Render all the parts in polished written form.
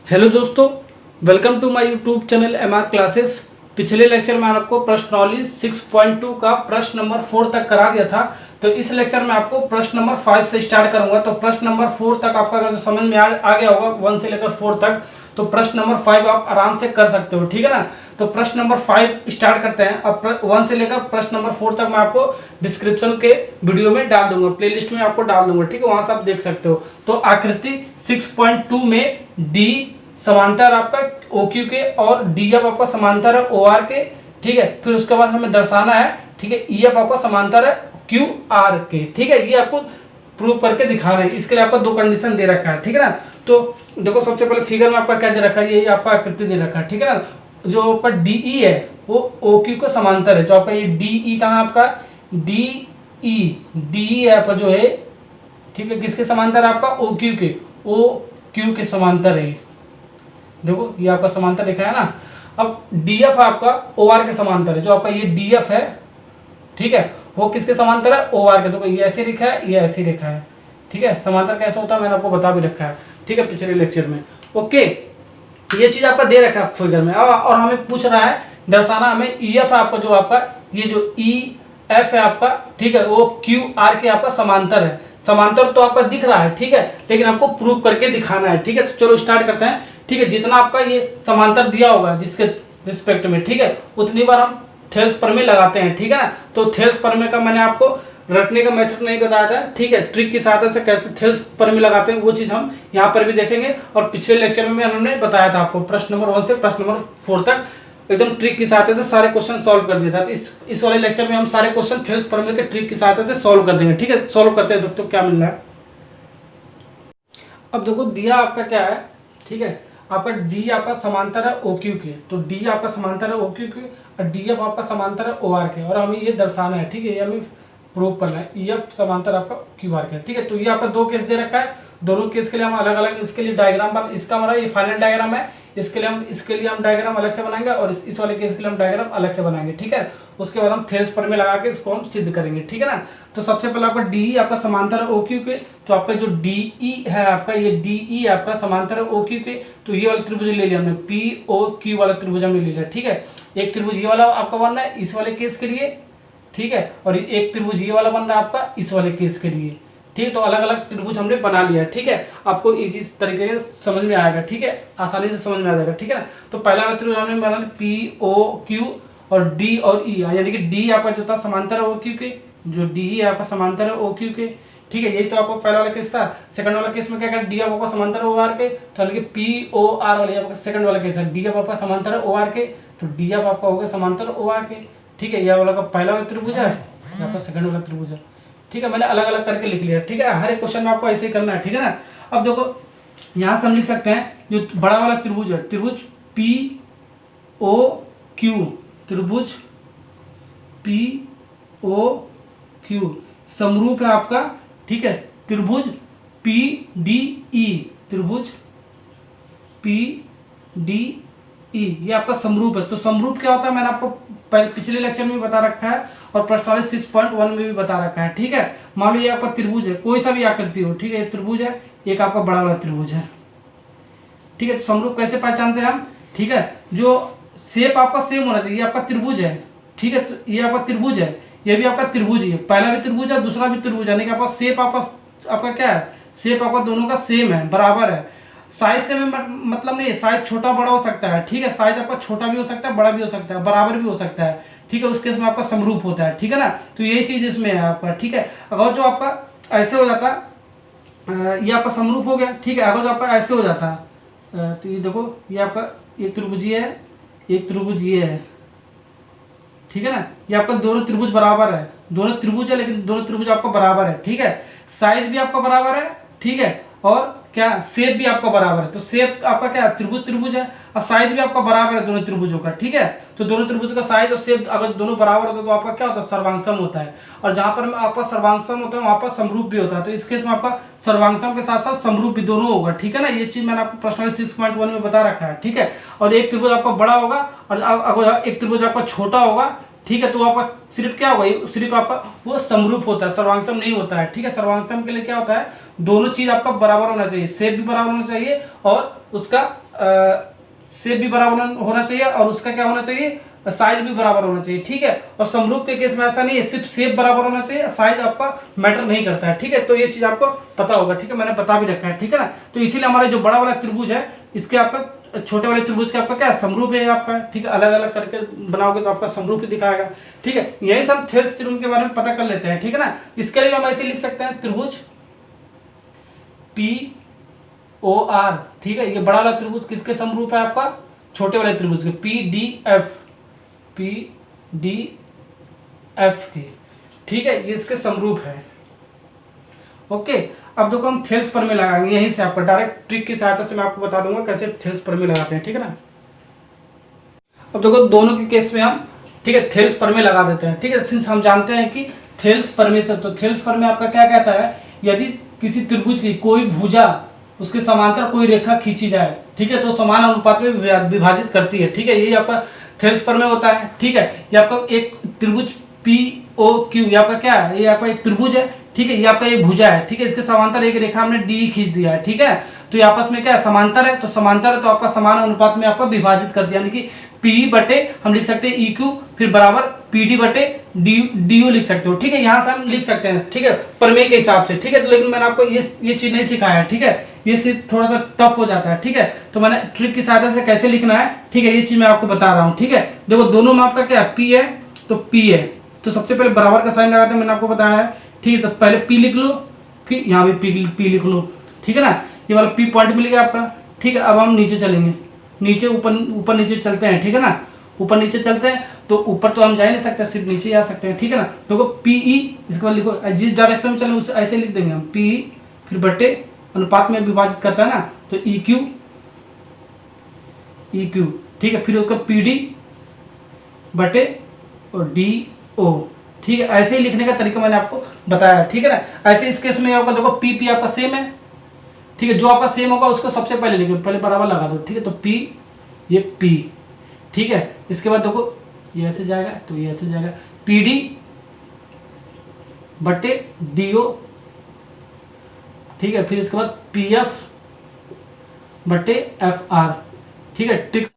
Hello दोस्तों, welcome to my YouTube channel MR classes. पिछले lecture में आपको प्रश्नावली 6.2 का प्रश्न नंबर 4 तक करा दिया था। तो इस लेक्चर में आपको प्रश्न नंबर 5 से स्टार्ट करूंगा। तो प्रश्न नंबर 4 तक आपका अगर समझ में आ गया होगा 1 से लेकर 4 तक, तो प्रश्न नंबर 5 आप आराम से कर सकते हो, ठीक है ना। तो प्रश्न नंबर 5 स्टार्ट करते हैं। अब 1 से लेकर प्रश्न नंबर 4 तक मैं आपको डिस्क्रिप्शन के वीडियो में डाल दूंगा, प्लेलिस्ट में आपको डाल दूंगा, ठीक है, वहां से आप देख सकते हो। तो आकृति 6.2 में डी समांतर आपका OQ के और DF आपका समांतर है OR के, ठीक है। फिर उसके बाद हमें दर्शाना है, ठीक है, EF आपका समांतर है QR के, ठीक है। ये आपको प्रूव करके दिखाना है। इसके लिए आपका 2 कंडीशन दे रखा है, ठीक है ना। तो देखो सबसे पहले फिगर में आपका क्या दे रखा है, ये आपका आकृति दे रखा है, ठीक है ना। जो आपका DE है वो OQ को समांतर है। जो आपका ये DE कहाँ आपका DE है आपका जो है, ठीक है, किसके समांतर है आपका OQ के समांतर है। देखो ये आपका समांतर लिखा है ना। अब DF आपका OR के समांतर है। जो आपका ये DF है, ठीक है, वो किसके समांतर है OR के। तो ये ऐसे लिखा है, ये ऐसे लिखा है, ठीक है। समांतर कैसे होता है मैंने आपको बता भी रखा है, ठीक है, पिछले लेक्चर में। ओके, ये चीज आपका दे रखा है फिगर में। और हमें पूछ रहा है दर्शाना हमें EF आपका जो आपका ये जो EF है आपका, ठीक है, वो QR के आपका समांतर है। समांतर तो आपका दिख रहा है, ठीक है, लेकिन आपको प्रूव करके दिखाना है, ठीक है। तो चलो स्टार्ट करते हैं, ठीक है। जितना आपका ये समांतर दिया होगा जिसके रिस्पेक्ट में, ठीक है, उतनी बार हम थेल्स प्रमेय लगाते हैं, ठीक है ना। तो थेल्स प्रमेय का मैंने आपको रटने का मेथड नहीं बताया था, ठीक है। ट्रिक की सहायता से कैसे थेल्स प्रमेय लगाते हैं वो चीज हम यहाँ पर भी देखेंगे। और पिछले लेक्चर में हमने बताया था आपको प्रश्न नंबर 1 से प्रश्न नंबर 4 तक एकदम ट्रिक की सहायता से सारे क्वेश्चन सॉल्व कर दिया था। तो इस वाले लेक्चर में हम सारे क्वेश्चन थेल्स प्रमेय के ट्रिक की सहायता से सॉल्व कर देंगे, ठीक है। सॉल्व करते हैं दोस्तों, क्या मिल रहा है। अब देखो दिया आपका क्या है, ठीक है, आपका D आपका समांतर है OQ के। तो D आपका समांतर है OQ के और DF आपका समांतर है OR के। और हमें ये दर्शाना है, ठीक है, ये हमें प्रूव करना है। EF समांतर आपका QR के, ठीक है। तो ये आपका 2 केस दे रखा है। दोनों केस के लिए हम अलग अलग इसके लिए डायग्राम बना, इसका हमारा ये फाइनल डायग्राम है। इसके लिए हम डायग्राम अलग से बनाएंगे और इस वाले केस के लिए हम डायग्राम अलग से बनाएंगे, ठीक है। उसके बाद हम थेल्स प्रमेय लगा के इसको हम सिद्ध करेंगे, ठीक है ना। तो सबसे पहले आपका DE आपका समांतर है OQ के। तो आपका जो DE है आपका, ये DE आपका समांतर है OQ के। तो ये वाला त्रिभुज ले लिया हमने, POQ वाला त्रिभुज हमने ले लिया, ठीक है। एक त्रिभुज ये वाला आपका बन रहा है इस वाले केस के लिए, ठीक है, और एक त्रिभुज ये वाला बन रहा है आपका इस वाले केस के लिए, ठीक है। तो अलग अलग त्रिभुज हमने बना लिया है, ठीक है। आपको इस तरीके से समझ में आएगा, ठीक है, आसानी से समझ में आ जाएगा, ठीक है ना। तो पहला वाला त्रिभुज हमने बना POQ और D और E, यानी कि D आपका जो था समांतर है OQ के, जो DE आपका समांतर है OQ के, ठीक है। यही तो आपको पहला वाला केस था। सेकंड वाला केस में क्या करें, D आपका समांतर है OR के, तो यानी कि POR वाला आपका सेकंड वाला केस है। D आपका समांतर है OR के, तो D आपका हो गया समांतर OR के, ठीक है। यह वाला का पहला वाला त्रिभुज है, आपका सेकंड वाला त्रिभुज है, ठीक है। मैंने अलग अलग करके लिख लिया, ठीक है। हर एक क्वेश्चन में आपको ऐसे ही करना है, ठीक है ना। अब देखो यहाँ से हम लिख सकते हैं जो बड़ा वाला त्रिभुज है, त्रिभुज POQ, त्रिभुज POQ समरूप है आपका, ठीक है, त्रिभुज PDE, त्रिभुज PDE ये आपका समरूप है। तो समरूप क्या होता है मैंने आपको पिछले लेक्चर में भी बता रखा है और प्रश्नावली 6.1 में भी बता रखा है, ठीक है। मान लो ये आपका त्रिभुज है, कोई सा भी आकृति हो, ठीक है, ये त्रिभुज है, एक आपका बड़ा वाला त्रिभुज है, ठीक है। तो समरूप कैसे पहचानते हैं हम, ठीक है, जो शेप आपका सेम होना चाहिए। ये आपका त्रिभुज है, ठीक है, तो ये आपका त्रिभुज है, ये भी आपका त्रिभुज ही है, पहला भी त्रिभुज है दूसरा भी त्रिभुज है, यानी कि आपका शेप आपका क्या है, शेप आपका दोनों का सेम है, बराबर है। साइज से मतलब नहीं, साइज छोटा बड़ा हो सकता है, ठीक है, साइज आपका छोटा भी हो सकता है बड़ा भी हो सकता है बराबर भी हो सकता है, ठीक है। उस केस में आपका समरूप होता है, ठीक है ना। तो यही चीज इसमें है आपका, ठीक है। अगर जो आपका ऐसे हो जाता ये आपका समरूप हो गया, ठीक है। अगर जो आपका ऐसे हो जाता तो ये देखो ये आपका एक त्रिभुज ये है, एक त्रिभुज ये है, ठीक है ना। ये आपका दोनों त्रिभुज बराबर है, दोनों त्रिभुज है लेकिन दोनों त्रिभुज आपका बराबर है, ठीक है। साइज भी आपका बराबर है, ठीक है, और क्या शेप भी आपका बराबर है। तो शेप आपका क्या त्रिभुज है और साइज भी आपका बराबर है दोनों त्रिभुजों का, ठीक है। तो दोनों त्रिभुज का साइज और शेप अगर दोनों बराबर होता है तो आपका क्या होता है, सर्वांगसम होता है। और जहां पर आपका सर्वांगसम होता है वहां पर समरूप भी होता है। तो इस केस में आपका सर्वांगसम के साथ साथ समरूप भी दोनों होगा, ठीक है ना। ये चीज मैंने आपको प्रश्नावली 6.1 में बता रखा है, ठीक है। और एक त्रिभुज आपका बड़ा होगा और अगर एक त्रिभुज आपका छोटा होगा, ठीक है, तो आपका सिर्फ क्या होगा, ये सिर्फ आपका वो समरूप होता है, सर्वांगसम नहीं होता है। ठीक है, सर्वांगसम के लिए क्या होता है, दोनों चीज आपका बराबर होना चाहिए, शेप भी बराबर होना चाहिए और उसका शेप भी बराबर होना चाहिए और उसका क्या होना चाहिए, साइज भी बराबर होना चाहिए। ठीक है, और समरूप के केस में ऐसा नहीं है, सिर्फ शेप बराबर होना चाहिए, साइज आपका मैटर नहीं करता है। ठीक है, तो ये चीज आपको पता होगा। ठीक है, मैंने बता भी रखा है। ठीक है ना, तो इसीलिए हमारा जो बड़ा वाला त्रिभुज है इसके आपका छोटे वाले त्रिभुज का आपका क्या समरूप है आपका। ठीक है, अलग अलग करके बनाओगे तो आपका समरूप ही दिखाएगा। ठीक है, यही सब थेल्स थ्योरम के बारे में पता कर लेते हैं। ठीक है ना, इसके लिए हम ऐसे लिख सकते हैं त्रिभुज POR। ठीक है, ये बड़ा वाला त्रिभुज किसके समरूप है आपका, छोटे वाले त्रिभुज के PDF के। ठीक है, ये इसके समरूप है। ओके, अब देखो हम थेल्स प्रमेय लगाएंगे यहीं से, आपका डायरेक्ट ट्रिक की सहायता से मैं आपको बता दूंगा कैसे थेल्स प्रमेय लगाते हैं। ठीक है ना, अब देखो दोनों के केस में हम ठीक है थेल्स प्रमेय लगा देते हैं। ठीक है, सिंस हम जानते हैं कि थेल्स प्रमेय से, तो थेल्स प्रमेय आपका क्या कहता है, यदि किसी त्रिभुज की कोई भुजा उसके समांतर कोई रेखा खींची जाए, ठीक है, तो समान अनुपात में विभाजित करती है। ठीक है, यही आपका थेल्स प्रमेय होता है। ठीक है, ये आपका एक त्रिभुज POQ, ये आपका क्या है, ये आपका एक त्रिभुज है। ठीक है, ये आपका एक भुजा है। ठीक है, इसके समांतर एक रेखा हमने D खींच दिया है। ठीक है, तो ये आपस में क्या है, समांतर है, तो समांतर है तो आपका समान अनुपात में आपका विभाजित कर दिया, यानी कि P बटे हम लिख सकते हैं EQ फिर बराबर PD बटे DU लिख सकते हो। ठीक है, यहाँ से हम लिख सकते हैं। ठीक है, प्रमेय के हिसाब से। ठीक है, तो लेकिन मैंने आपको ये चीज नहीं सिखाया है। ठीक है, ये चीज थोड़ा सा टफ हो जाता है। ठीक है, तो मैंने ट्रिक की सहायता से कैसे लिखना है, ठीक है, ये चीज मैं आपको बता रहा हूँ। ठीक है, देखो दोनों में आपका क्या है, P है तो P है, तो सबसे पहले बराबर का साइन लगाते हैं, मैंने आपको बताया है। ठीक है, तो पहले P लिख लो, फिर यहाँ भी P लिख लो। ठीक है ना, ये वाला P पॉइंट मिल गया आपका। ठीक है, अब हम नीचे चलेंगे, नीचे ऊपर नीचे चलते हैं। ठीक है ना, ऊपर नीचे चलते हैं, तो ऊपर तो हम जा ही नहीं सकते, सिर्फ नीचे आ सकते हैं। ठीक है ना, देखो PE, इसके बाद लिखो जिस डायरेक्शन में चले उसे ऐसे लिख देंगे हम, PE फिर बटे अनुपात में विभाजित करता है ना, तो EQ। ठीक है, फिर उसका PD बटे और DO। ठीक है, ऐसे ही लिखने का तरीका मैंने आपको बताया। ठीक है ना, ऐसे इस केस में आपका देखो P आपका सेम है। ठीक है, जो आपका सेम होगा उसको सबसे पहले लिखो, पहले बराबर लगा दो। ठीक है, तो P ये P। ठीक है, इसके बाद देखो ये ऐसे जाएगा तो ये ऐसे जाएगा, PD बटे DO। ठीक है, फिर इसके बाद PF बटे FR। ठीक है, ट्रिक।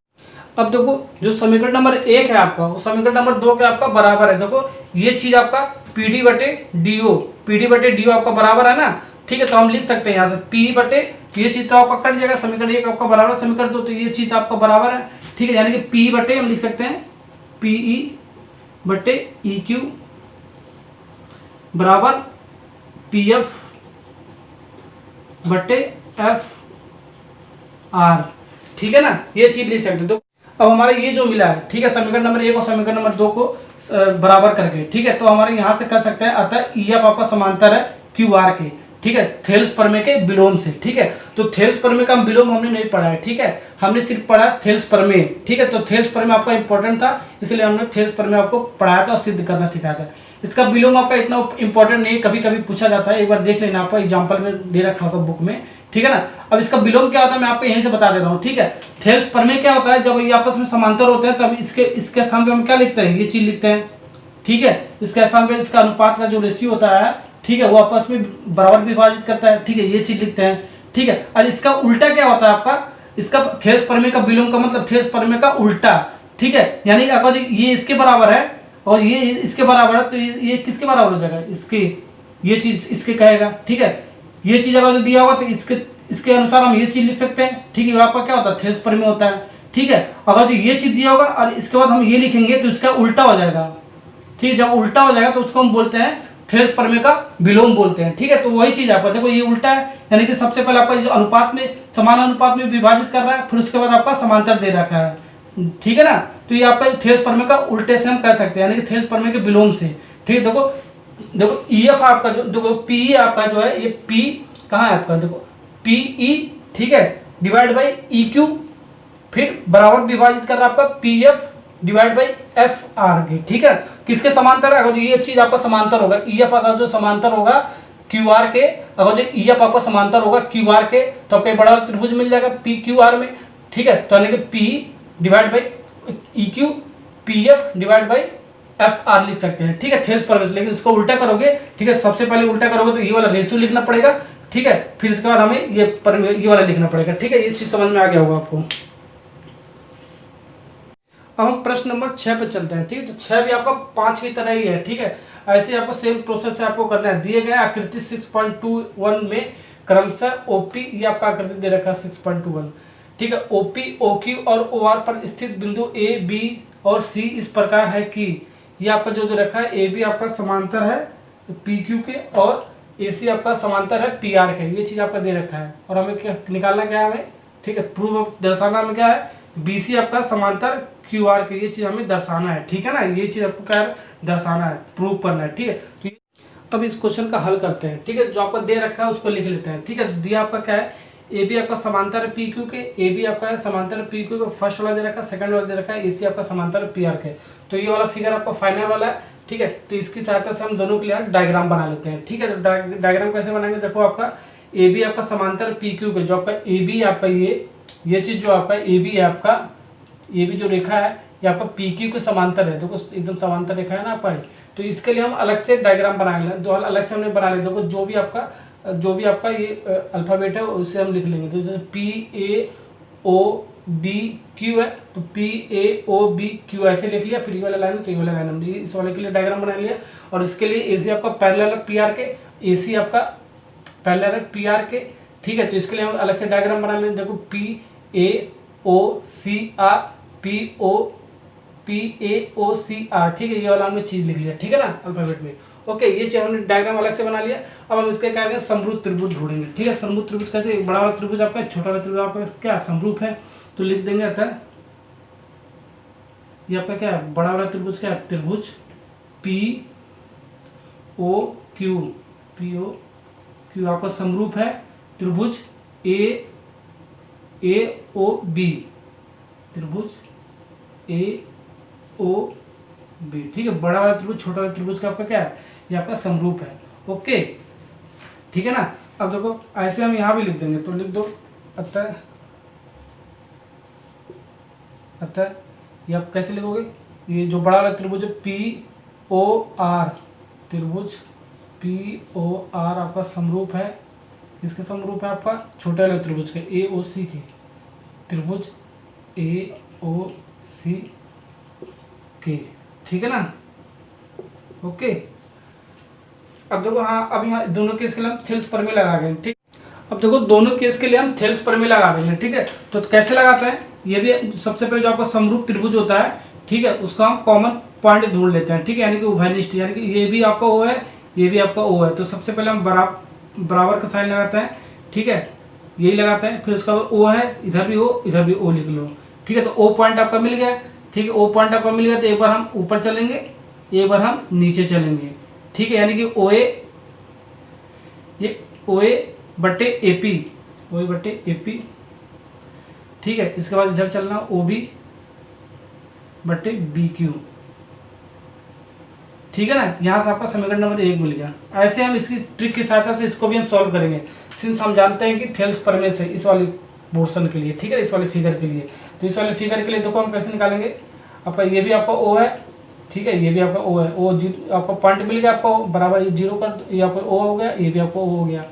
अब देखो जो समीकरण नंबर 1 है आपका, वो समीकरण नंबर 2 के आपका बराबर है। देखो ये चीज आपका PD बटे DO आपका बराबर है ना। ठीक है, तो हम लिख सकते हैं यहाँ से P बटे, ये चीज तो आपका कट जाएगा, समीकरण 1 आपका बराबर, समीकरण 2 तो ये चीज आपका बराबर है। ठीक है, यानी कि P बटे हम लिख सकते हैं PE बटे EQ बराबर PF बटे FR। ठीक है ना, ये चीज लिख सकते हैं। तो अब हमारा ये जो मिला है, ठीक है, समीकरण नंबर 1 और समीकरण नंबर 2 को बराबर करके, ठीक है, तो हमारे यहाँ से कर सकते हैं, अतः EF आपका समांतर है QR के। ठीक है, थेल्स प्रमेय के विलोम से। ठीक है, तो थेल्स प्रमेय का विलोम हमने नहीं पढ़ा है। ठीक है, हमने सिर्फ पढ़ा थेल्स प्रमेय। ठीक है, तो थेल्स प्रमेय आपका इंपॉर्टेंट था, इसलिए हमने थेल्स प्रमेय आपको पढ़ाया था और सिद्ध करना सिखाया था। इसका विलोम आपका इतना इंपॉर्टेंट नहीं है, कभी कभी पूछा जाता है, एक बार देख लेना, आपका एग्जाम्पल में दे रखा होगा बुक में। ठीक है ना, अब इसका विलोम क्या होता है मैं आपको यहीं से बता दे रहा हूँ। ठीक है, थेल्स प्रमेय क्या होता है, जब ये आपस में समांतर होते हैं तब इसके स्थान पर हम क्या लिखते हैं, ये चीज लिखते हैं। ठीक है, इसके स्थान पर इसका अनुपात का जो रेशियो होता है, ठीक है, वो आपस में बराबर विभाजित करता है। ठीक है, ये चीज लिखते हैं। ठीक है, और इसका उल्टा क्या होता है आपका, इसका थेल्स प्रमेय का विलोम का मतलब थेल्स प्रमेय का उल्टा। ठीक है, यानी अगर ये इसके बराबर है और ये इसके बराबर है, तो ये किसके बराबर हो जाएगा, इसके, ये चीज इसके कहेगा। ठीक है, ये चीज अगर दिया होगा तो इसके अनुसार हम ये चीज लिख सकते हैं। ठीक है, आपका क्या होता है, थेल्स प्रमेय होता है। ठीक है, अगर जो ये चीज दिया होगा और इसके बाद हम ये लिखेंगे तो इसका उल्टा हो जाएगा। ठीक है, जब उल्टा हो जाएगा तो उसको हम बोलते हैं थेल्स प्रमेय का विलोम बोलते हैं। ठीक है, तो वही चीज आपका देखो ये उल्टा है, यानी कि सबसे पहले आपका जो अनुपात में समान अनुपात में विभाजित कर रहा है, फिर उसके बाद आपका समांतर दे रखा है। ठीक है ना, तो ये आपका थेल्स प्रमेय का उल्टे से हम कह सकते हैं, यानी कि थेल्स प्रमेय के विलोम से। ठीक है, देखो EF आपका जो देखो PE आपका जो है, ये P कहाँ है आपका, देखो PE। ठीक है, डिवाइड बाई EQ फिर बराबर विभाजित कर रहा है आपका PF डिवाइड बाई FR के। ठीक है, किसके समांतर है, अगर ये चीज आपका समांतर होगा, EF अगर जो समांतर होगा QR के, अगर जो EF आपका समांतर होगा QR के, तो आपको बड़ा त्रिभुज मिल जाएगा PQR में। ठीक है, तो यानी कि P divide by EQ PF divide by F R लिख सकते हैं, ठीक है, थेल्स पर मिल। लेकिन इसको उल्टा करोगे, ठीक है, सबसे पहले उल्टा करोगे तो ये वाला रेशियो लिखना पड़ेगा, ठीक है, फिर इसके बाद हमें ये वाला लिखना पड़ेगा, ठीक है, ये चीज समझ में आ गया होगा आपको। अब हम प्रश्न नंबर 6 पे चलते हैं, ठीक है, तो 6 भी आपका 5 की तरह ही है, ठीक है, ऐसे आपको सेम प्रोसेस से आपको करना है। दिए गए आकृति 6.21 में क्रमशः ओपी, ये आपका आकृति दे रखा है 6.21, ठीक है, ओपी, ओक्यू और ओआर पर स्थित बिंदु ए, बी और सी इस प्रकार है कि ये आपका जो रखा है, ए बी आपका समांतर है पी क्यू के और ए सी आपका समांतर है पी आर के, ये चीज आपका दे रखा है। और हमें क्या निकालना, क्या है हमें, ठीक है, प्रूफ दर्शाना हमें क्या है, बी सी आपका समांतर क्यू आर के, ये चीज हमें दर्शाना है, ठीक है ना, ये चीज आपको क्या है दर्शाना है, प्रूव करना है, ठीक है। तो अब इस क्वेश्चन का हल करते हैं, ठीक है, जो आपका दे रखा है उसको लिख लेते हैं, ठीक है। दिया आपका क्या है, ए बी आपका समांतर पी क्यू के, ए बी आपका है समांतर पी क्यू के, फर्स्ट वाला दे रखा है, सेकंड वाला दे रखा है, ए सी आपका समांतर पी आर के। तो ये वाला फिगर आपका फाइनल वाला है, ठीक है। तो इसकी सहायता से हम दोनों के लिए डायग्राम बना लेते हैं, ठीक है। तो डायग्राम कैसे बनाएंगे, देखो आपका ए बी आपका समांतर पी क्यू के, जो आपका ए बी आपका ये चीज जो आपका ए बी है, आपका ए बी जो रेखा है ये आपका पी क्यू के समांतर है, देखो एकदम समांतर रेखा है ना आपका। तो इसके लिए हम अलग से डायग्राम बना लेंगे, जो अलग से हमने बना लिया, देखो जो भी आपका ये अल्फाबेट है उसे हम लिख लेंगे। तो जैसे P A O B Q है, तो P A O B Q ऐसे लिख लिया, फिर ये वाला लाइन तो ये वाला लाइन हमने इस वाले के लिए डायग्राम बना लिया। और इसके लिए ए सी आपका पैरेलल है पी आर के, ए सी आपका पैरेलल है पी आर के, ठीक है। तो इसके लिए हम अलग से डायग्राम बना लेंगे, देखो P A O C R, P A O C R, ठीक है, ये वाला हमने चीज लिख लिया, ठीक है ना, अल्फाबेट में। ओके, ये चीज हमने डायग्राम अलग से बना लिया। अब हम इसके क्या करेंगे, समरूप त्रिभुज ढूंढेंगे, ठीक है। समरूप त्रिभुज कैसे, बड़ा वाला त्रिभुज आपका, छोटा वाला त्रिभुज आपका क्या समरूप है, तो लिख देंगे अतः ये आपका क्या है, बड़ा वाला त्रिभुज क्या है, त्रिभुज P O Q, P O Q आपका समरूप है त्रिभुज ए ओ बी, त्रिभुज ए ओ बी, ठीक है। बड़ा वाला त्रिभुज छोटा वाला त्रिभुज का आपका क्या है, ये आपका समरूप है, ओके, ठीक है ना। अब देखो ऐसे हम यहाँ भी लिख देंगे, तो लिख दो अतः ये आप कैसे लिखोगे, ये जो बड़ा वाला त्रिभुज है पी ओ आर, त्रिभुज पी ओ आर आपका समरूप है, इसके समरूप है आपका छोटे वाले त्रिभुज के ए ओ सी के, त्रिभुज ए ओ सी के, ठीक है ना, ओके। अब देखो हाँ, अब यहाँ दोनों केस के लिए हम थेल्स प्रमेय लगा गए, ठीक। अब देखो दोनों केस के लिए हम थेल्स प्रमेय लगा देंगे, ठीक है। तो कैसे लगाते हैं, ये भी सबसे पहले जो आपका समरूप त्रिभुज होता है, ठीक है, उसका हम कॉमन पॉइंट ढूंढ लेते हैं, ठीक है, यानी कि उभयनिष्ठ, यानी कि ये भी आपका ओ है, ये भी आपका ओ है। तो सबसे पहले हम बराबर का साइन लगाते हैं, ठीक है, यही लगाते हैं। फिर उसका ओ है, इधर भी ओ, इधर भी ओ लिख लो, ठीक है। तो ओ पॉइंट आपका मिल गया, ठीक है, ओ पॉइंट आपका मिल गया। तो एक बार हम ऊपर चलेंगे, एक बार हम नीचे चलेंगे, ठीक है, यानी कि ओ ए, ये ओ ए बटे ए पी, ओ ए बटे ए पी, ठीक है। इसके बाद इधर चलना ओ बी बटे बी क्यू, ठीक है ना। यहाँ से आपका समीकरण नंबर 1 मिल गया। ऐसे हम इसकी ट्रिक की सहायता से इसको भी हम सॉल्व करेंगे, सिंस हम जानते हैं कि थेल्स प्रमेय से इस वाली पोर्शन के लिए, ठीक है, इस वाले फिगर के लिए। तो इस वाले फिगर के लिए देखो हम कैसे निकालेंगे, आपका ये भी आपका ओ है, ठीक है, ये भी आपका ओ है, ओ आपका पॉइंट मिल गया आपको बराबर जीरो कर, ये आपका ओ हो गया, ये भी आपको ओ हो गया,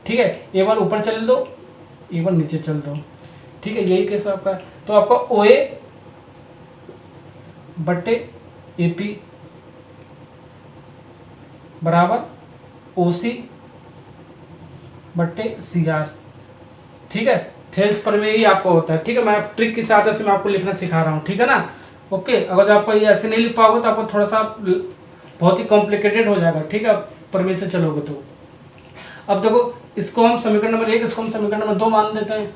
ठीक है। एक बार ऊपर चल दो, एक बार नीचे चल दो, ठीक है, यही केस आपका। तो आपका ओ ए बट्टे ए पी बराबर ओ सी बट्टे सी आर, ठीक है। थेल्स प्रमेय ही आपको होता है, ठीक है। मैं ट्रिक की सहायता से मैं आपको लिखना सिखा रहा हूँ, ठीक है ना, ओके। अगर आपको ये ऐसे नहीं लिख पाओगे तो आपको थोड़ा सा बहुत ही कॉम्प्लिकेटेड हो जाएगा, ठीक है, प्रमेय से चलोगे तो। अब देखो इसको हम समीकरण नंबर 1, इसको हम समीकरण नंबर 2 मान देते हैं,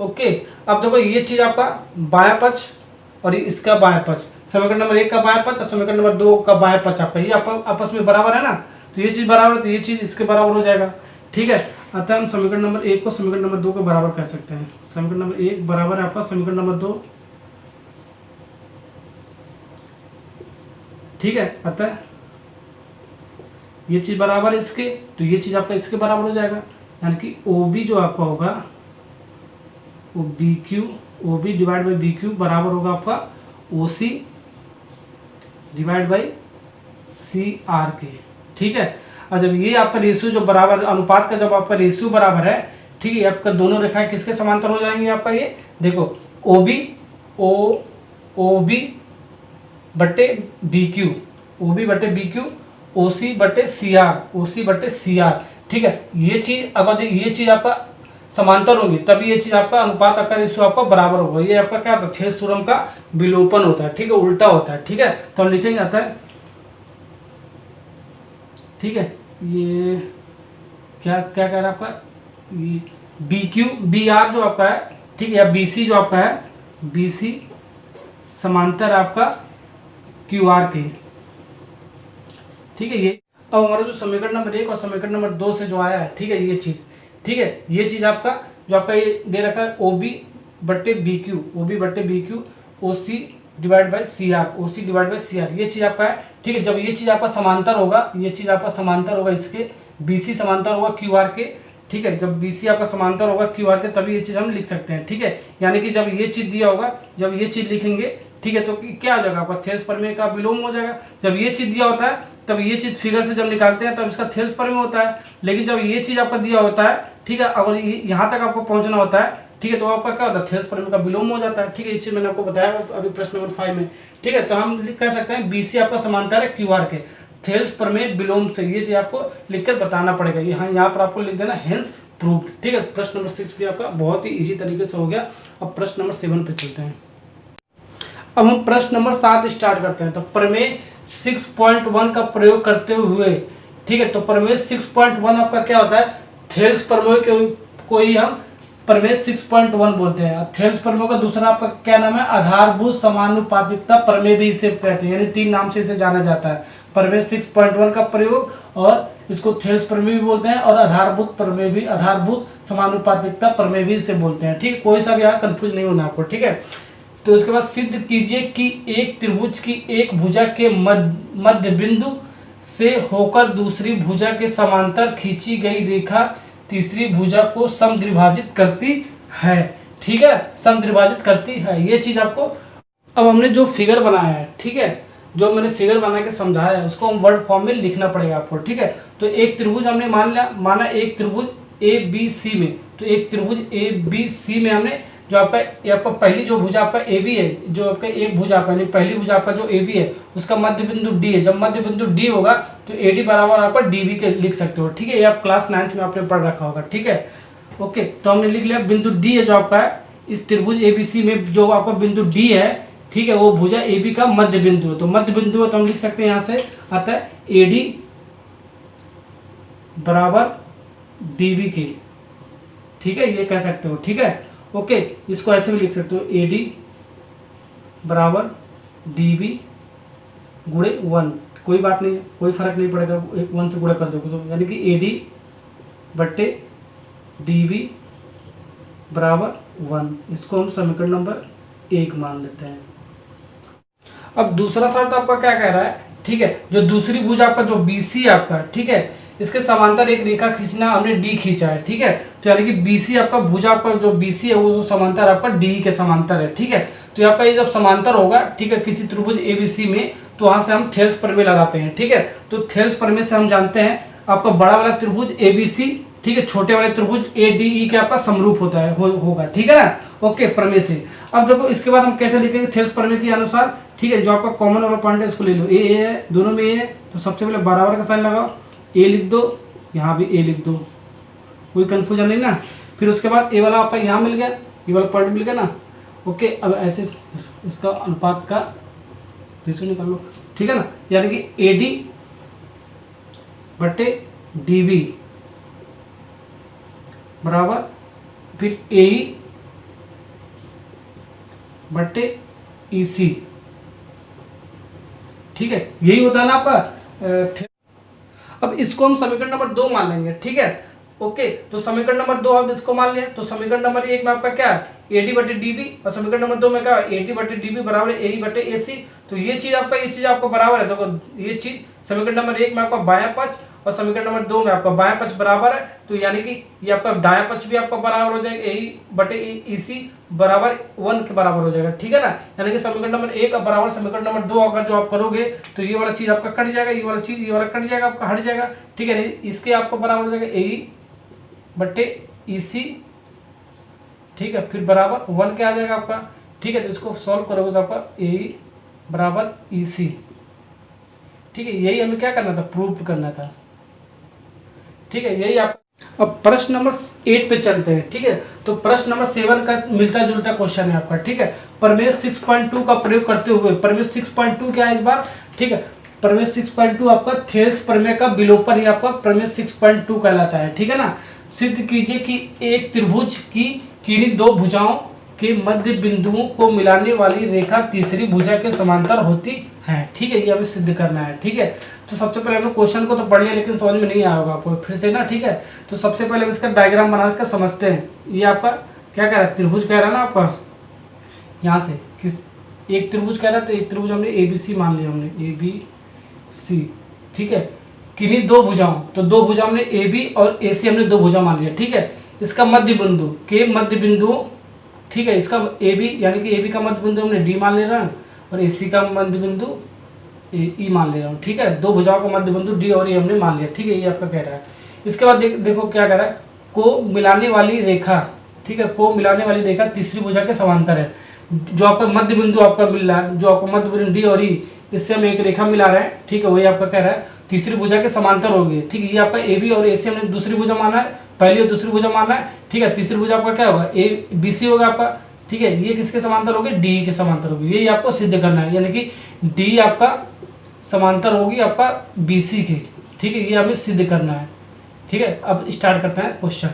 ओके। अब देखो ये चीज आपका बायां पक्ष और इसका बायां पक्ष, समीकरण नंबर 1 का बायां पक्ष और समीकरण नंबर 2 का बायां पक्ष आपका ये आपस में बराबर है ना। तो ये चीज बराबर है, तो ये चीज इसके बराबर हो जाएगा, ठीक है। अतः हम समीकरण नंबर 1 को समीकरण नंबर 2 के बराबर कह सकते हैं। समीकरण नंबर 1 बराबर है आपका समीकरण नंबर 2, ठीक है। अतः ये चीज बराबर है इसके, तो ये चीज आपका इसके बराबर हो जाएगा, यानी कि ओ बी जो आपका होगा वो B Q, O B divide by B Q बराबर होगा आपका O C divide by C R के, ठीक है। और जब ये आपका रेशियो जो बराबर, अनुपात का जब आपका रेशियो बराबर है, ठीक है, आपका दोनों रेखाएं किसके समांतर हो जाएंगी, आपका ये देखो ओ बी बटे बी क्यू, ओ बी बटे बी क्यू, ओ सी बटे सी आर, ठीक है। ये चीज अगर ये चीज आपका समांतर होगी तब ये चीज आपका अनुपात का रेशियो आपका बराबर होगा। ये आपका क्या होता है, छेद थ्योरम का विलोपन होता है, ठीक है, उल्टा होता है, ठीक है। तो हम लिखेंगे आता है, ठीक है, ये क्या क्या कह रहा है आपका, बी क्यू बी आर जो आपका है, ठीक है, या बी सी जो आपका है, बी सी समांतर आपका क्यू आर के, ठीक है। ये अब हमारा जो समीकरण नंबर 1 और समीकरण नंबर 2 से जो आया है, ठीक है, ये चीज, ठीक है, ये चीज आपका जो आपका ये दे रखा है ओ बी बट्टे बी क्यू, ओ बी बट्टे B Q, O C divide by C R, O C divide by C R, ये चीज आपका है, ठीक है। जब ये चीज आपका समांतर होगा, ये चीज आपका समांतर होगा इसके, बी सी समांतर होगा क्यू आर के, ठीक है। जब बी सी आपका समांतर होगा क्यू आर के तभी ये चीज हम लिख सकते हैं, ठीक है। यानी कि जब ये चीज दिया होगा, जब ये चीज लिखेंगे, ठीक है, तो क्या हो जाएगा आपका, थेल्स प्रमेय का विलोम हो जाएगा। जब ये चीज दिया होता है तब ये चीज फिगर से जब निकालते हैं तब इसका थेल्स प्रमेय होता है। लेकिन जब ये चीज आपका दिया होता है, ठीक है, अगर यहाँ तक आपको पहुंचना होता है, ठीक है, तो आपका क्या होता है, थेल्स प्रमेय का विलोम हो जाता है, ठीक है। ये चीज मैंने आपको बताया अभी प्रश्न नंबर 5 में, ठीक है। तो हम कह सकते हैं बी सी आपका समांतर है क्यू आर के, थेल्स प्रमेय विलोम से, ये चीज आपको लिखकर बताना पड़ेगा। यहाँ पर आपको लिख देना हेंस प्रूव्ड, ठीक है। प्रश्न नंबर 6 भी आपका बहुत ही इजी तरीके से हो गया। अब प्रश्न नंबर 7 पे चलते हैं। अब हम प्रश्न नंबर 7 स्टार्ट करते हैं। तो प्रमेय 6.1 का प्रयोग करते हुए, ठीक है, तो प्रमेय 6.1 आपका क्या होता है, थेल्स प्रमेय को ही हम प्रमेय 6.1 बोलते हैं। थेल्स प्रमेय का दूसरा आपका क्या नाम है, आधारभूत समानुपातिकता प्रमेय भी इसे कहते हैं, यानी 3 नाम से इसे जाना जाता है। प्रमेय 6.1 का प्रयोग, और इसको थेल्स प्रमेय भी बोलते हैं, और आधारभूत प्रमेय भी, आधारभूत समानुपातिकता प्रमेय भी इसे बोलते हैं, ठीक। कोई सा भी यहाँ कंफ्यूज नहीं होना आपको, ठीक है। तो इसके बाद सिद्ध कीजिए कि एक त्रिभुज की एक भुजा के मध्य बिंदु से होकर दूसरी भुजा के समांतर खींची गई रेखा तीसरी भुजा को समद्विभाजित करती है, ठीक है, समद्विभाजित करती है। ये चीज आपको, अब हमने जो फिगर बनाया है, ठीक है, जो मैंने फिगर बना के समझाया है उसको हम वर्ड फॉर्म में लिखना पड़ेगा आपको, ठीक है। तो एक त्रिभुज हमने माना एक त्रिभुज ए बी सी में, तो एक त्रिभुज ए बी सी में हमने जो आपका पहली जो भुजा आपका ए बी है, जो आपका एक भुजा आपका यानी पहली भुजा आपका जो ए बी है उसका मध्य बिंदु डी है। जब मध्य बिंदु डी होगा तो ए डी बराबर आपका डी बी के लिख सकते हो, ठीक है। ये आप क्लास 9th में आपने पढ़ रखा होगा, ठीक है। ओके, तो हमने लिख लिया बिंदु डी है जो आपका है इस त्रिभुज ए बी सी में, जो आपका बिंदु डी है, ठीक है, वो भुजा ए बी का मध्य बिंदु है। तो मध्य बिंदु है तो हम लिख सकते हैं यहाँ से आता है ए डी बराबर डी बी के, ठीक है, ये कह सकते हो, ठीक है। ओके, इसको ऐसे भी लिख सकते हो ए डी बराबर डी बी गुणे 1, कोई बात नहीं है, कोई फर्क नहीं पड़ेगा, 1 से गुणा कर दोगे तो, यानी कि ए डी बट्टे डी बी बराबर 1। इसको हम समीकरण नंबर 1 मान लेते हैं। अब दूसरा शर्त आपका क्या कह रहा है, ठीक है, जो दूसरी भुजा आपका जो बी सी आपका, ठीक है, इसके समांतर एक रेखा खींचना, हमने डी खींचा है, ठीक है। तो यानी कि बीसी आपका भुजा आपका जो बीसी है वो समांतर आपका डी के समांतर है, ठीक है। तो आपका ये जब समांतर होगा, ठीक है, किसी त्रिभुज एबीसी में, तो वहां से हम थेल्स प्रमेय लगाते हैं, ठीक है। तो थेल्स प्रमेय से हम जानते हैं आपका बड़ा वाला त्रिभुज एबीसी, ठीक है, छोटे वाले त्रिभुज ए डी ई के आपका समरूप होता है होगा, ठीक है ना। ओके, प्रमेय से अब देखो इसके बाद हम कैसे लिखेंगे थेल्स प्रमेय के अनुसार, ठीक है। जो आपका कॉमन वाला पॉइंट है इसको ले लो, ए है, दोनों में ए है, तो सबसे पहले बराबर का साइन लगाओ, ए लिख दो, यहाँ भी ए लिख दो, कोई कंफ्यूजन नहीं ना। फिर उसके बाद ए वाला आपका यहाँ मिल गया, ये वाला पॉइंट मिल गया ना। ओके, अब ऐसे इसका अनुपात का रेशो निकाल लो, ठीक है ना, यानी कि ए डी बटे डी बी बराबर फिर ए ई बटे ई सी, ठीक है, यही होता है ना आपका। अब इसको हम समीकरण नंबर 2 मान लेंगे, ठीक है। ओके, तो समीकरण नंबर 2 अब इसको मान लिया, तो समीकरण नंबर 1 में आपका क्या है ए डी बटे डी बी, और समीकरण नंबर 2 में क्या है ए डी बटे डी बी बराबर ए ई बटे ए सी। तो ये चीज आपको बराबर है, देखो ये चीज समीकरण नंबर 1 में आपका बायां पक्ष और समीकरण नंबर 2 में आपका बायां पक्ष बराबर है, तो यानी कि ये आपका दायां पक्ष भी आपका बराबर हो जाएगा ए बटे ईसी बराबर 1 के बराबर हो जाएगा, ठीक है ना। यानी कि समीकरण नंबर 1 बराबर समीकरण नंबर 2 अगर जो आप करोगे तो ये वाला चीज आपका कट जाएगा, ये वाला चीज ये वाला कट जाएगा, आपका हट जाएगा, ठीक है। इसके आपको बराबर हो जाएगा ए बटे ईसी, ठीक है, फिर बराबर 1 के आ जाएगा आपका, ठीक है। तो इसको सॉल्व करोगे तो आपका ए बराबर ईसी, ठीक है। यही हमें क्या करना था, प्रूफ करना था, ठीक है। यही आप अब प्रश्न नंबर 8 पे चलते हैं, ठीक है। तो प्रश्न नंबर 7 का मिलता जुलता क्वेश्चन है आपका, ठीक है। प्रमेय 6.2 का प्रयोग करते हुए, प्रमेय 6.2 क्या है इस बार, ठीक है। प्रमेय 6.2 आपका थेल्स प्रमेय का विलोपन ही आपका प्रमेय 6.2 कहलाता है, ठीक है ना। सिद्ध कीजिए कि एक त्रिभुज की किन्हीं दो भुजाओं के मध्य बिंदुओं को मिलाने वाली रेखा तीसरी भुजा के समांतर होती है, ठीक है। ये हमें सिद्ध करना है, ठीक है। तो सबसे पहले हमने क्वेश्चन को तो पढ़ लिया, लेकिन समझ में नहीं आया होगा आपको फिर से ना, ठीक है। तो सबसे पहले हम इसका डायग्राम बनाकर समझते हैं। ये आपका क्या कह रहा है, त्रिभुज कह रहा है ना आपका, यहाँ से किस एक त्रिभुज कह रहा है, तो एक त्रिभुज हमने ABC मान लिया, हमने ABC, ठीक है। किन्हीं दो भुजाओं, तो दो भुजा हमने AB और AC हमने दो भुजा मान लिया, ठीक है। इसका मध्य बिंदु के मध्य बिंदु, ठीक है। इसका AB यानी कि AB का मध्य बिंदु हमने D मान ले रहा है और AC का मध्य बिंदु E मान ले रहा हूँ, ठीक है। दो भुजाओं का मध्य बिंदु D और E हमने मान लिया, ठीक है। ये आपका कह रहा है। इसके बाद देखो क्या कह रहा है, को मिलाने वाली रेखा, ठीक है, को मिलाने वाली रेखा तीसरी भुजा के समांतर है। जो आपका मध्य बिंदु आपका मिल रहा है, जो आपका मध्य बिंदु D और E, इससे हम एक रेखा मिला रहे हैं, ठीक है। वही आपका कह रहा है तीसरी भुजा के समांतर होगी, ठीक है। ये आपका AB और AC हमने दूसरी भुजा माना है, पहली और दूसरी भुजा माना है, ठीक है। तीसरी भुजा आपका क्या होगा, ABC होगा आपका, ठीक है। ये किसके समांतर होगी, D के समांतर होगी। यही आपको सिद्ध करना है, यानी कि D आपका समांतर होगी आपका BC के, ठीक है। ये हमें सिद्ध करना है, ठीक है। अब स्टार्ट करते हैं क्वेश्चन।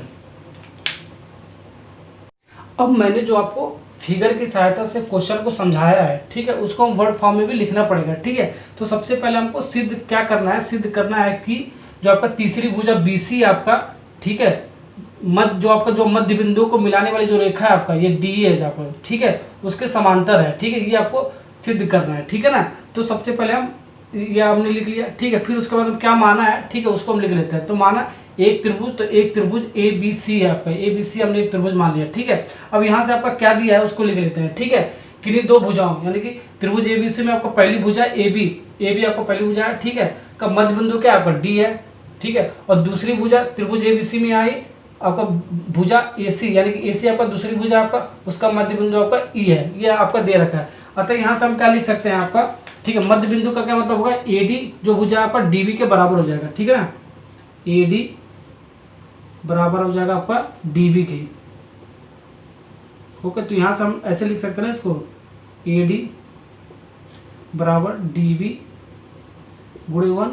अब मैंने जो आपको फिगर की सहायता से क्वेश्चन को समझाया है, ठीक है, उसको हम वर्ड फॉर्म में भी लिखना पड़ेगा, ठीक है। तो सबसे पहले हमको सिद्ध क्या करना है, सिद्ध करना है कि जो आपका तीसरी भुजा BC आपका, ठीक है, जो आपका जो मध्य बिंदु को मिलाने वाली जो रेखा है आपका, ये D है आपका, ठीक है, उसके समांतर है, ठीक है। ये आपको सिद्ध करना है, ठीक है ना। तो सबसे पहले हम ये हमने लिख लिया, ठीक है। फिर उसके बाद हम क्या माना है, ठीक है, उसको हम लिख लेते हैं। तो माना एक त्रिभुज, तो एक त्रिभुज ABC है आपका, ABC हमने एक त्रिभुज मान लिया, ठीक है। अब यहाँ से आपका क्या दिया है उसको लिख लेते हैं, ठीक है। किन्हीं दो भुजाओं, यानी कि त्रिभुज ABC में आपका पहली भुजा AB आपको पहली भुजा है, ठीक है, का मध्य बिंदु क्या आपका D है, ठीक है। और दूसरी भुजा त्रिभुज ABC में आई आपका भुजा AC, यानी कि AC आपका दूसरी भुजा आपका, उसका मध्य बिंदु आपका E है, ये आपका दे रखा है। अतः यहाँ से हम क्या लिख सकते हैं आपका, ठीक है, मध्य बिंदु का क्या मतलब होगा, AD जो भुजा आपका DB के बराबर हो जाएगा, ठीक है ना। AD बराबर हो जाएगा आपका DB के, ओके। तो यहाँ से हम ऐसे लिख सकते हैं इसको, AD बराबर DB गुणे 1,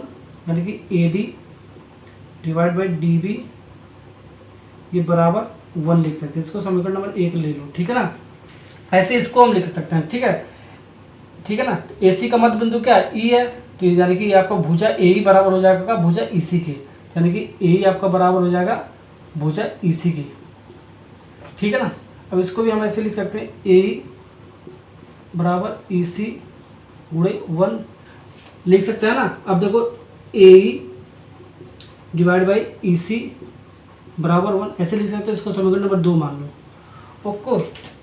यानी कि AD डिवाइड बाई DB ये बराबर 1 लिख सकते हैं। इसको समीकरण नंबर 1 ले लो, ठीक है ना। ऐसे इसको हम लिख सकते हैं, ठीक है, ठीक है ना। तो AC का मध्य बिंदु क्या है, E है, तो यानी कि आपका भुजा AE बराबर हो जाएगा भुजा EC के, यानी कि AE आपका बराबर हो जाएगा भुजा EC की, ठीक है ना। अब इसको भी हम ऐसे लिख सकते हैं, AE बराबर EC गुणे 1 लिख सकते हैं ना। अब देखो AE डिवाइड बाई EC बराबर 1 ऐसे लिख सकते हैं। इसको समीकरण नंबर 2 मान लो,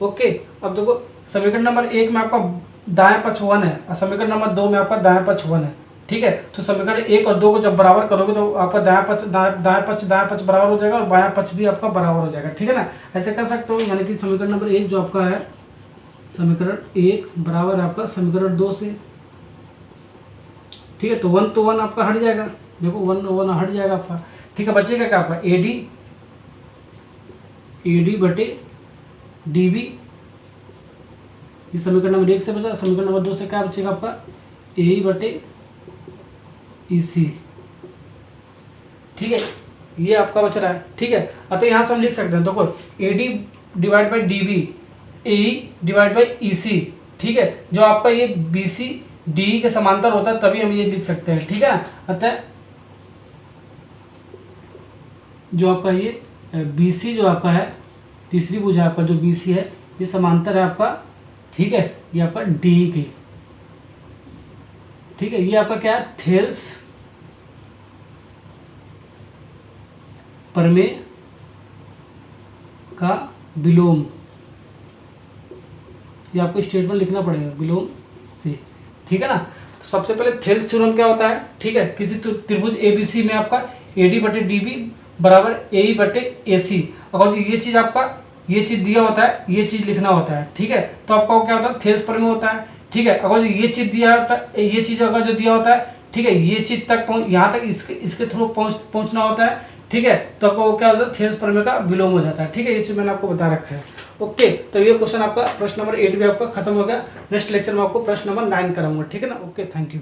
ओके। अब देखो समीकरण नंबर 1 में आपका दायां पक्ष 1 है और समीकरण नंबर 2 में आपका दायां पक्ष 1 है, ठीक है। तो समीकरण 1 और 2 को जब बराबर करोगे तो आपका दायां पक्ष बराबर हो जाएगा और बायां पक्ष भी आपका बराबर हो जाएगा, ठीक है ना। ऐसे कर सकते हो, यानी कि समीकरण नंबर 1 जो आपका है, समीकरण 1 बराबर आपका समीकरण 2 से, ठीक है। तो 1 आपका हट जाएगा, देखो 1 हट जाएगा आपका, ठीक है। बचेगा क्या आपका AD बटे DB, ये समीकरण नंबर 1 से बचा। समीकरण नंबर 2 से क्या बचेगा आपका, AE बटे EC, ठीक है। ये आपका बच रहा है, ठीक है। अतः यहाँ से हम लिख सकते हैं, देखो AD divide by DB, AE divide by EC, ठीक है। जो आपका ये BC DE के समांतर होता है तभी हम ये लिख सकते हैं, ठीक है ना। अतः जो आपका ये BC जो आपका है, तीसरी भुजा आपका जो BC है, ये समांतर है आपका, ठीक है, ये आपका DE की, ठीक है। ये आपका क्या है, थेल्स प्रमेय का विलोम, ये आपको स्टेटमेंट लिखना पड़ेगा, विलोम से, ठीक है ना। सबसे पहले थेल्स थ्योरम क्या होता है, ठीक है, किसी त्रिभुज ABC में आपका AD बटे DB बराबर AE बटे AC, अगर ये चीज़ आपका ये चीज़ दिया होता है, ये चीज़ लिखना होता है, ठीक है, तो आपका क्या होता है, थेल्स प्रमेय होता है, ठीक है। अगर ये चीज़ दिया होता है, ये चीज़ अगर जो दिया होता है, ठीक है, ये चीज़ तक यहाँ तक इसके थ्रू पहुँचना होता है, ठीक है, तो आपका वो क्या होता है, थेल्स प्रमेय का विलोम हो जाता है, ठीक है, ये चीज़ मैंने आपको बता रखा है। ओके, तो ये क्वेश्चन आपका प्रश्न नंबर 8 भी आपका खत्म हो गया। नेक्स्ट लेक्चर में आपको प्रश्न नंबर 9 कराऊंगा, ठीक है ना। Okay, thank you.